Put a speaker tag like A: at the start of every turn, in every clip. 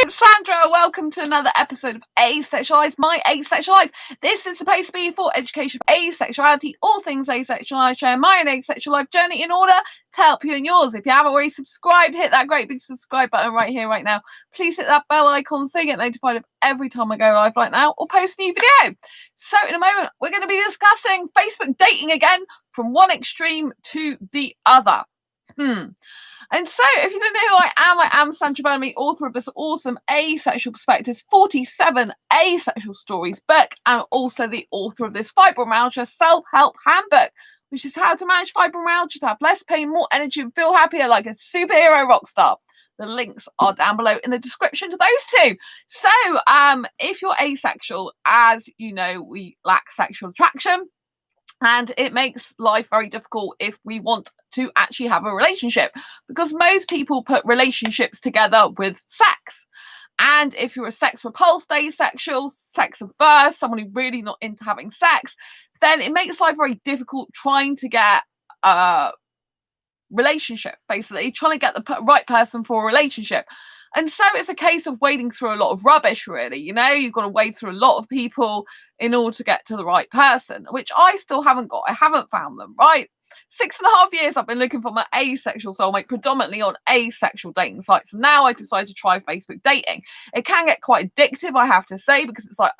A: it's Sandra. Welcome to another episode of Asexualise, my Asexualite. This is supposed to be for education of asexuality, all things asexual. I share my own asexual life journey in order to help you in yours. If you haven't already subscribed, hit that great big subscribe button right here, right now. Please hit that bell icon so you get notified of every time I go live right now or post a new video. So in a moment, we're going to be discussing Facebook dating again from one extreme to the other. And so, if you don't know who I am Sandra Bellamy, author of this awesome Asexual Perspectives 47 Asexual Stories book, and also the author of this fibromyalgia self-help handbook, which is how to manage fibromyalgia to have less pain, more energy, and feel happier like a superhero rock star. The links are down below in the description to those two. So, if you're asexual, as you know, we lack sexual attraction. And it makes life very difficult if we want to actually have a relationship, because most people put relationships together with sex. And if you're a sex repulsed asexual, sex averse, someone who's really not into having sex, then it makes life very difficult trying to get a relationship, basically, trying to get the right person for a relationship. And so it's a case of wading through a lot of rubbish, really. You know, you've got to wade through a lot of people in order to get to the right person, which I still haven't got. I haven't found them, right? 6.5 years I've been looking for my asexual soulmate, predominantly on asexual dating sites. Now I decided to try Facebook dating. It can get quite addictive, I have to say, because it's like,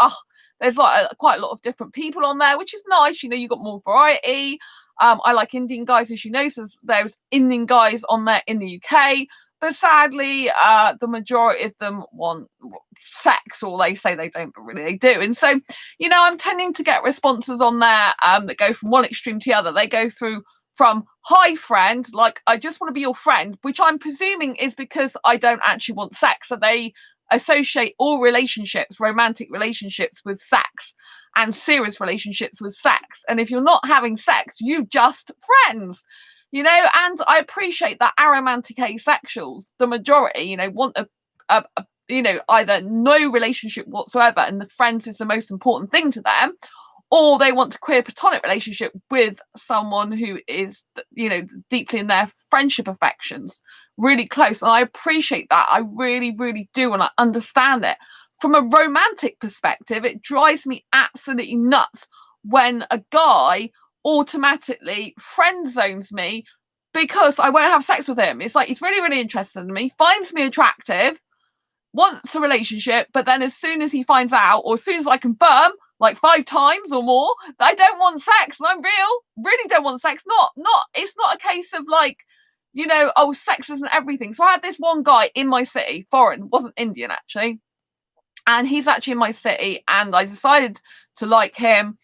A: there's like quite a lot of different people on there, which is nice. You know, you've got more variety. I like Indian guys, as you know, so there's Indian guys on there in the UK. But sadly, the majority of them want sex, or they say they don't, but really they do. And so, you know, I'm tending to get responses on there that go from one extreme to the other. They go through from, hi friend, like, I just want to be your friend, which I'm presuming is because I don't actually want sex. So they associate all relationships, romantic relationships, with sex, and serious relationships with sex. And if you're not having sex, you just friends. You know, and I appreciate that aromantic asexuals, the majority, you know, want a you know, either no relationship whatsoever, and the friends is the most important thing to them, or they want a queer platonic relationship with someone who is, you know, deeply in their friendship affections, really close. And I appreciate that. I really, really do, and I understand it. From a romantic perspective, it drives me absolutely nuts when a guy automatically friend zones me because I won't have sex with him. It's like he's really, really interested in me, finds me attractive, wants a relationship, but then as soon as he finds out, or as soon as I confirm, like 5 times or more, that I don't want sex, and I'm really don't want sex. It's not a case of like, you know, oh, sex isn't everything. So I had this one guy in my city, foreign, wasn't Indian actually, and he's actually in my city, and I decided to like him.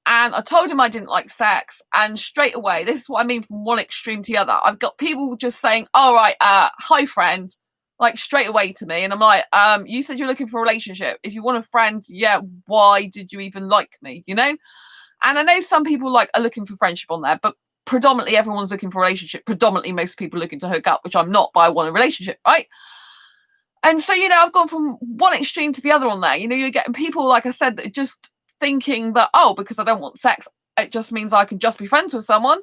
A: And I told him I didn't like sex, and straight away, this is what I mean from one extreme to the other. I've got people just saying, all right, hi friend, like straight away to me. And I'm like, you said you're looking for a relationship. If you want a friend, yeah, why did you even like me? You know? And I know some people like are looking for friendship on there, but predominantly everyone's looking for a relationship. Predominantly most people are looking to hook up, which I'm not, but I want a relationship, right? And so, you know, I've gone from one extreme to the other on there. You know, you're getting people, like I said, that are just thinking that, oh, because I don't want sex, it just means I can just be friends with someone.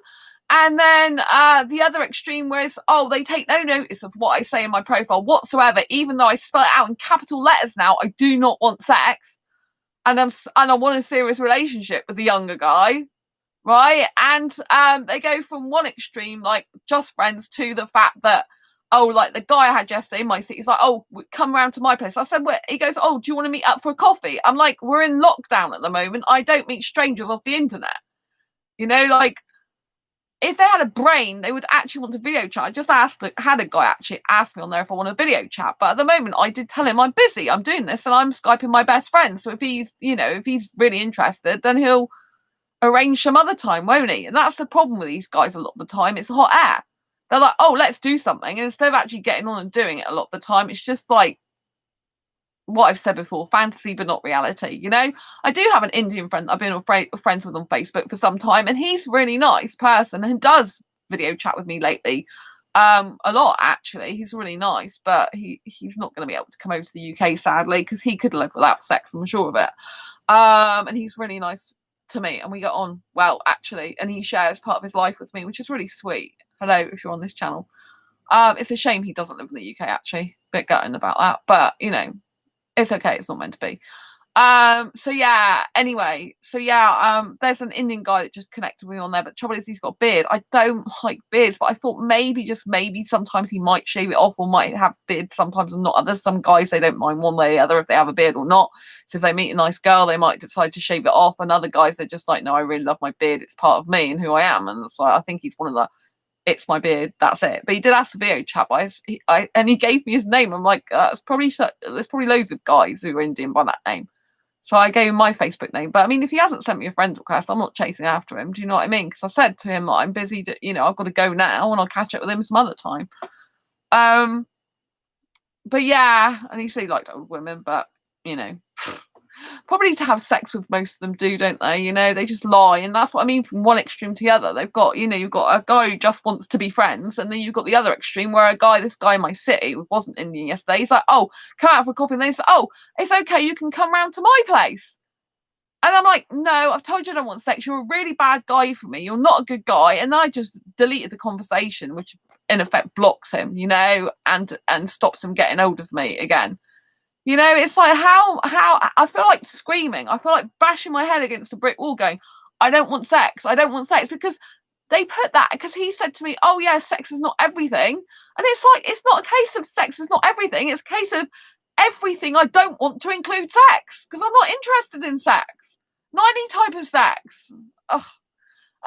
A: And then the other extreme was, oh, they take no notice of what I say in my profile whatsoever, even though I spell it out in capital letters now. I do not want sex, and I want a serious relationship with a younger guy, right? And they go from one extreme, like just friends, to the fact that, oh, like the guy I had yesterday in my city, he's like, oh, come around to my place. I said, well, he goes, oh, do you want to meet up for a coffee? I'm like, we're in lockdown at the moment. I don't meet strangers off the internet. You know, like, if they had a brain, they would actually want a video chat. I just had a guy actually ask me on there if I want a video chat. But at the moment, I did tell him I'm busy. I'm doing this and I'm Skyping my best friend. So if he's, you know, if he's really interested, then he'll arrange some other time, won't he? And that's the problem with these guys a lot of the time. It's hot air. They're like, oh, let's do something. And instead of actually getting on and doing it a lot of the time, it's just like what I've said before, fantasy, but not reality. You know, I do have an Indian friend I've been friends with on Facebook for some time, and he's a really nice person and does video chat with me lately. A lot, actually. He's really nice, but he's not going to be able to come over to the UK, sadly, because he could live without sex, I'm sure of it. And he's really nice to me, and we get on well, actually, and he shares part of his life with me, which is really sweet. Hello, if you're on this channel. It's a shame he doesn't live in the UK, actually. Bit gutting about that, but you know, it's okay. It's not meant to be. So yeah, anyway, there's an Indian guy that just connected with me on there, but the trouble is he's got a beard. I don't like beards, but I thought maybe, just maybe, sometimes he might shave it off or might have beard sometimes and not others. Some guys, they don't mind one way or the other if they have a beard or not. So if they meet a nice girl, they might decide to shave it off, and other guys, they're just like, no, I really love my beard. It's part of me and who I am. And so I think he's one of the, it's my beard, that's it. But he did ask the video chap, and he gave me his name. I'm like, there's probably loads of guys who are Indian by that name. So I gave him my Facebook name. But I mean, if he hasn't sent me a friend request, I'm not chasing after him. Do you know what I mean? Because I said to him that I'm busy, I've got to go now and I'll catch up with him some other time. But yeah, and he said he liked old women, but probably to have sex with, most of them do, don't they? They just lie. And that's what I mean, from one extreme to the other. They've got, you've got a guy who just wants to be friends, and then you've got the other extreme where this guy in my city who wasn't Indian yesterday, he's like, oh, come out for a coffee, and then he said, oh, it's okay, you can come round to my place. And I'm like, no, I've told you I don't want sex. You're a really bad guy for me. You're not a good guy. And I just deleted the conversation, which in effect blocks him, and stops him getting hold of me again. It's like, how I feel like screaming. I feel like bashing my head against the brick wall going, I don't want sex. I don't want sex. Because they put that, because he said to me, oh yeah, sex is not everything. And it's like, it's not a case of sex is not everything. It's a case of everything I don't want to include sex, because I'm not interested in sex. Not any type of sex. Ugh.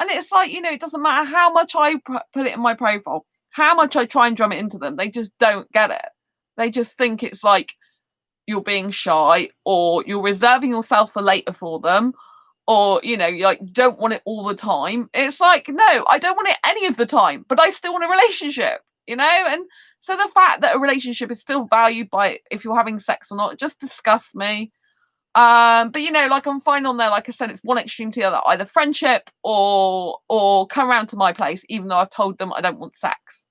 A: And it's like, it doesn't matter how much I put it in my profile, how much I try and drum it into them. They just don't get it. They just think it's like, you're being shy, or you're reserving yourself for later for them, or you don't want it all the time. It's like, no, I don't want it any of the time, but I still want a relationship, and so the fact that a relationship is still valued by if you're having sex or not, it just disgusts me. But like, I'm fine on there. Like I said, it's one extreme to the other, either friendship or come around to my place, even though I've told them I don't want sex.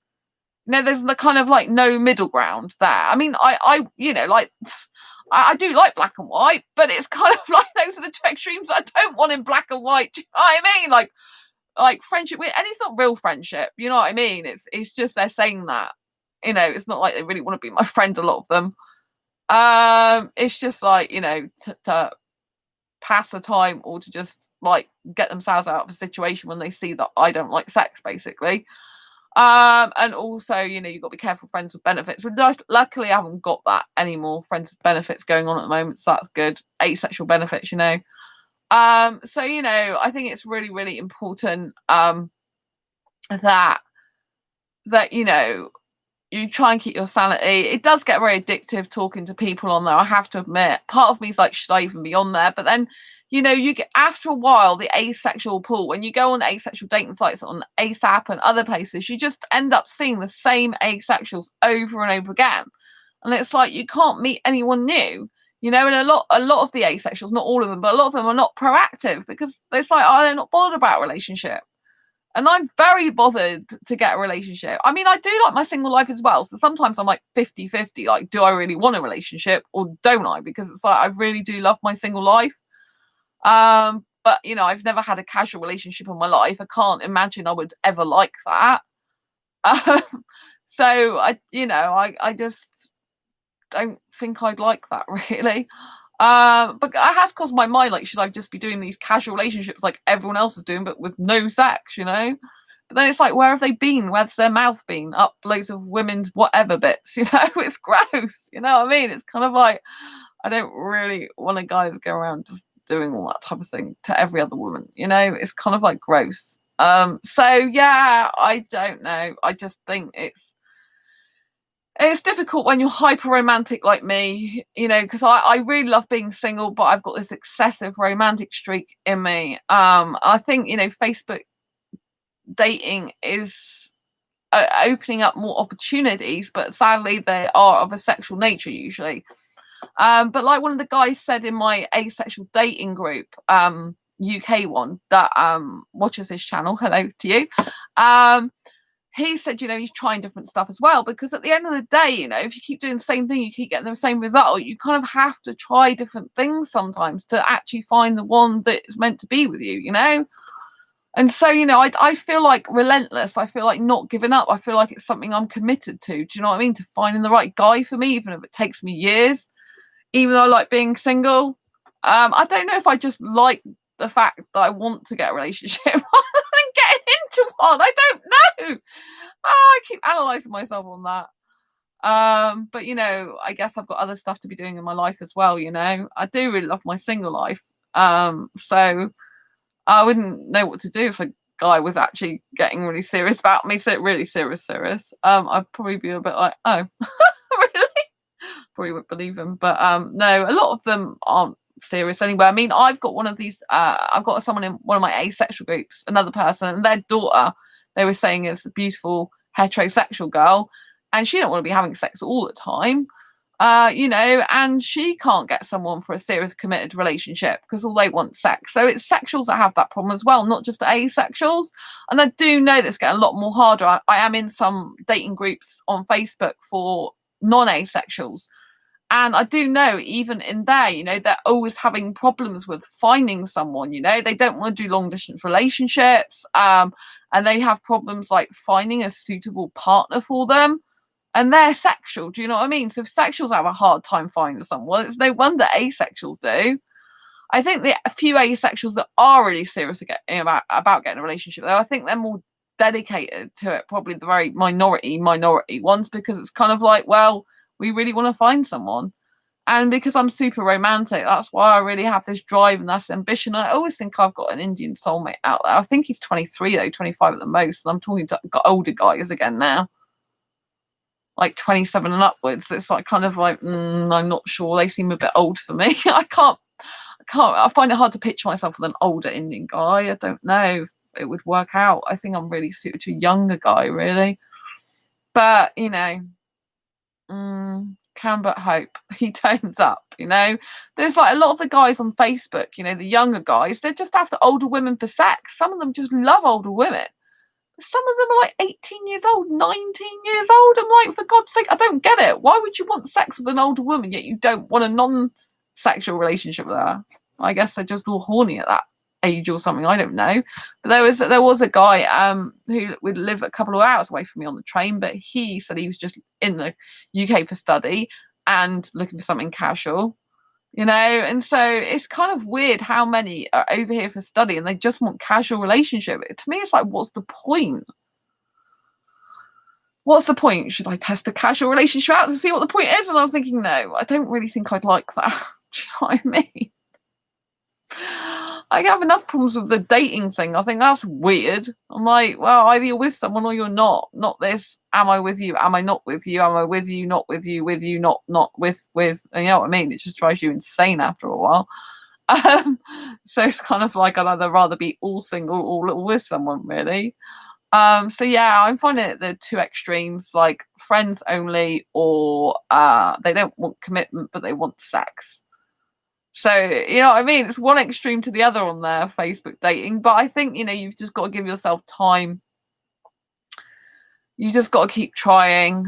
A: There's the kind of like no middle ground there. I mean, I do like black and white, but it's kind of like those are the two extremes I don't want in black and white. Do you know what I mean? Like friendship with, and it's not real friendship. You know what I mean? It's just they're saying that. It's not like they really want to be my friend. A lot of them. It's just like to pass the time, or to just like get themselves out of a situation when they see that I don't like sex, basically. And also, you've got to be careful, friends with benefits. Luckily, I haven't got that anymore. Friends with benefits going on at the moment, so that's good. Asexual benefits, So, I think it's really, really important that you try and keep your sanity. It does get very addictive talking to people on there, I have to admit. Part of me is like, should I even be on there? But then you get, after a while, the asexual pool, when you go on asexual dating sites on ASAP and other places, you just end up seeing the same asexuals over and over again. And it's like, you can't meet anyone new, and a lot of the asexuals, not all of them, but a lot of them are not proactive, because it's like, oh, they're not bothered about a relationship. And I'm very bothered to get a relationship. I mean, I do like my single life as well. So sometimes I'm like 50-50, like, do I really want a relationship or don't I? Because it's like, I really do love my single life. But I've never had a casual relationship in my life. I can't imagine I would ever like that. So I just don't think I'd like that, really. But it has crossed my mind, like, should I just be doing these casual relationships like everyone else is doing, but with no sex, But then it's like, where have they been? Where's their mouth been? Up loads of women's whatever bits, It's gross, you know what I mean? It's kind of like, I don't really want a guy to go around just doing all that type of thing to every other woman, It's kind of like gross. So yeah, I don't know. I just think it's difficult when you're hyper romantic like me, because I really love being single, but I've got this excessive romantic streak in me. I think, Facebook dating is opening up more opportunities, but sadly they are of a sexual nature usually. But like one of the guys said in my asexual dating group, UK one that watches this channel, hello to you. He said, he's trying different stuff as well, because at the end of the day, if you keep doing the same thing, you keep getting the same result. You kind of have to try different things sometimes to actually find the one that is meant to be with you, And so, I feel like relentless. I feel like not giving up. I feel like it's something I'm committed to. Do you know what I mean? To finding the right guy for me, even if it takes me years, even though I like being single. I don't know if I just like the fact that I want to get a relationship rather than getting into one. I don't know. I keep analysing myself on that. But I guess I've got other stuff to be doing in my life as well. I do really love my single life. So I wouldn't know what to do if a guy was actually getting really serious about me. So really serious. I'd probably be a bit like, oh, really? Probably wouldn't believe him. But no, a lot of them aren't serious anyway. I mean, I've got one of these. I've got someone in one of my asexual groups, another person, and their daughter. They were saying is a beautiful heterosexual girl, and she don't want to be having sex all the time. And she can't get someone for a serious committed relationship because all they want sex. So it's sexuals that have that problem as well, not just asexuals. And I do know that's getting a lot more harder. I am in some dating groups on Facebook for non-asexuals. And I do know even in there, they're always having problems with finding someone, they don't want to do long distance relationships. And they have problems like finding a suitable partner for them. And they're sexual, do you know what I mean? So if sexuals have a hard time finding someone, it's no wonder asexuals do. I think the few asexuals that are really serious about getting a relationship, though, I think they're more dedicated to it, probably the very minority ones, because it's kind of like, well, we really want to find someone. And because I'm super romantic, that's why I really have this drive and this ambition. I always think I've got an Indian soulmate out there. I think he's 23 though, 25 at the most. And I'm talking to older guys again now, like 27 and upwards. It's like kind of like, I'm not sure. They seem a bit old for me. I find it hard to picture myself with an older Indian guy. I don't know if it would work out. I think I'm really suited to a younger guy, really. But, can but hope he turns up. There's like a lot of the guys on Facebook, the younger guys, they're just after older women for sex. Some of them just love older women. Some of them are like 18 years old, 19 years old. I'm like, for God's sake, I don't get it. Why would you want sex with an older woman yet you don't want a non-sexual relationship with her? I guess they're just all horny at that age or something. I don't know. But there was a guy who would live a couple of hours away from me on the train, but he said he was just in the UK for study and looking for something casual. And so it's kind of weird how many are over here for study and they just want casual relationship. To me, it's like, what's the point? What's the point? Should I test a casual relationship out to see what the point is? And I'm thinking, no, I don't really think I'd like that. Do you know what I mean? I have enough problems with the dating thing. I think that's weird. I'm like, well, either you're with someone or you're not. Not this. Am I with you? Am I not with you? Am I with you? Not with you? With you? Not with. You know what I mean? It just drives you insane after a while. So it's kind of like I'd rather be all single or with someone, really. So yeah, I'm finding it the two extremes, like friends only, or they don't want commitment but they want sex. So, you know what I mean? It's one extreme to the other on there, Facebook dating. But I think, you've just got to give yourself time. You just got to keep trying.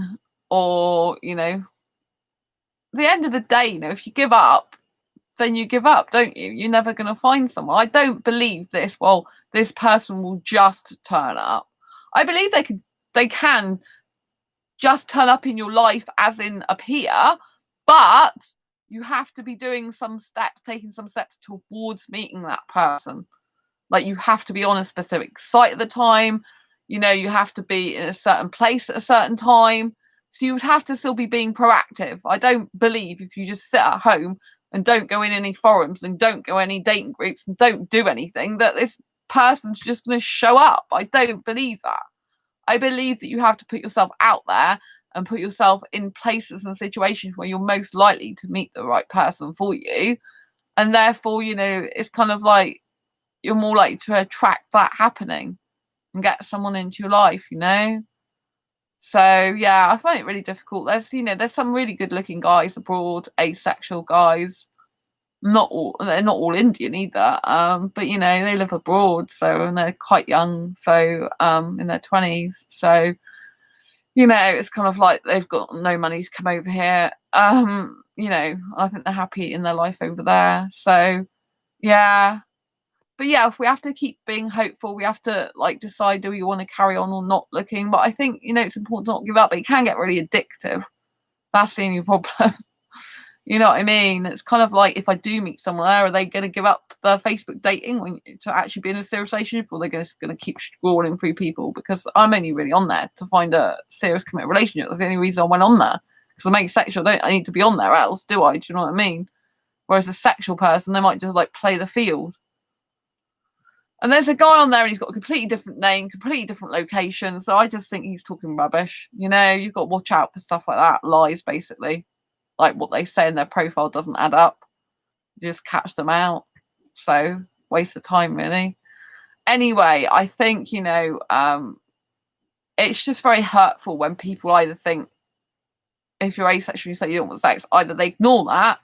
A: Or, the end of the day, if you give up, then you give up, don't you? You're never going to find someone. I don't believe this, well, this person will just turn up. I believe they can just turn up in your life as in appear, but you have to be taking some steps towards meeting that person. Like, you have to be on a specific site at the time. You have to be in a certain place at a certain time. So you would have to still be being proactive. I don't believe if you just sit at home and don't go in any forums and don't go any dating groups and don't do anything, that this person's just going to show up. I don't believe that. I believe that you have to put yourself out there and put yourself in places and situations where you're most likely to meet the right person for you. And therefore, it's kind of like you're more likely to attract that happening and get someone into your life, So yeah, I find it really difficult. There's some really good looking guys abroad, asexual guys. They're not all Indian either. But they live abroad, and they're quite young, so in their 20s. So it's kind of like they've got no money to come over here. I think they're happy in their life over there. So, yeah. But yeah, if we have to keep being hopeful, we have to like decide, do we want to carry on or not looking? But I think, you know, it's important to not give up, but it can get really addictive. That's the only problem. You know what I mean? It's kind of like, if I do meet someone there, are they going to give up the Facebook dating to actually be in a serious relationship, or are they going to keep scrolling through people? Because I'm only really on there to find a serious committed relationship. That's the only reason I went on there. Because I'm asexual, I need to be on there else, do I? Do you know what I mean? Whereas a sexual person, they might just like play the field. And there's a guy on there and he's got a completely different name, completely different location. So I just think he's talking rubbish. You know, you've got to watch out for stuff like that. Lies, basically. Like what they say in their profile doesn't add up. You just catch them out. So waste of time, really. Anyway, I think, you know, it's just very hurtful when people either think, if you're asexual, you say you don't want sex, either they ignore that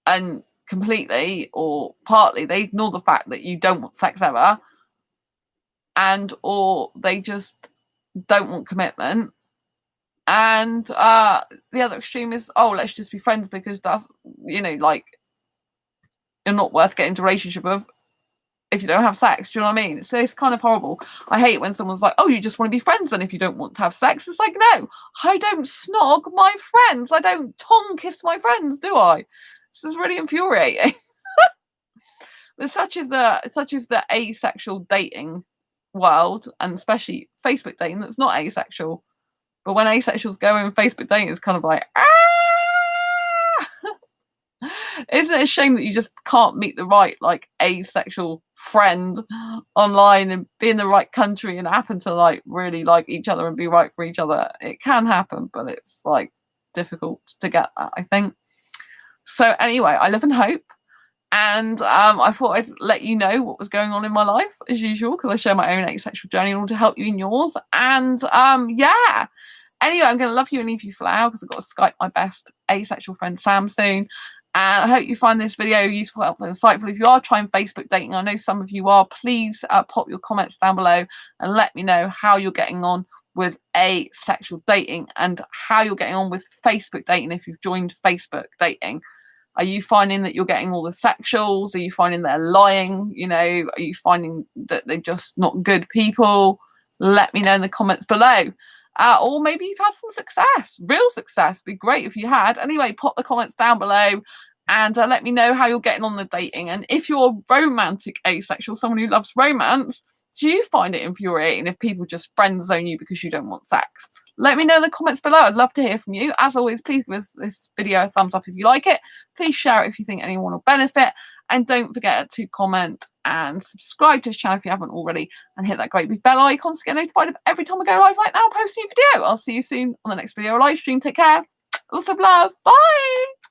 A: and completely or partly they ignore the fact that you don't want sex ever, and or they just don't want commitment. And the other extreme is, oh, let's just be friends because that's, you know, like, you're not worth getting into a relationship with if you don't have sex. Do you know what I mean? So it's kind of horrible. I hate when someone's like, oh, you just want to be friends then if you don't want to have sex. It's like, no, I don't snog my friends. I don't tongue kiss my friends, do I? This is really infuriating. But such is the asexual dating world, and especially Facebook dating that's not asexual. But when asexuals go in Facebook dating, it's kind of like, isn't it a shame that you just can't meet the right like asexual friend online and be in the right country and happen to like really like each other and be right for each other? It can happen, but it's like difficult to get that, I think. So anyway, I live in hope. And I thought I'd let you know what was going on in my life, as usual, because I share my own asexual journey in order to help you in yours. And yeah. Anyway, I'm going to love you and leave you for now because I've got to Skype my best asexual friend Sam soon. And I hope you find this video useful, helpful, and insightful. If you are trying Facebook dating, I know some of you are, please pop your comments down below and let me know how you're getting on with asexual dating and how you're getting on with Facebook dating if you've joined Facebook dating. Are you finding that you're getting all the sexuals? Are you finding they're lying? You know, are you finding that they're just not good people? Let me know in the comments below. Or maybe you've had some success, real success. Be great if you had. Anyway, pop the comments down below and let me know how you're getting on the dating. And if you're a romantic asexual, someone who loves romance, do you find it infuriating if people just friend zone you because you don't want sex? Let me know in the comments below. I'd love to hear from you. As always, please give this video a thumbs up if you like it. Please share it if you think anyone will benefit. And don't forget to comment and subscribe to this channel if you haven't already. And hit that great big bell icon to get notified of every time I go live like now, post a new video. I'll see you soon on the next video or live stream. Take care. Lots of love. Bye.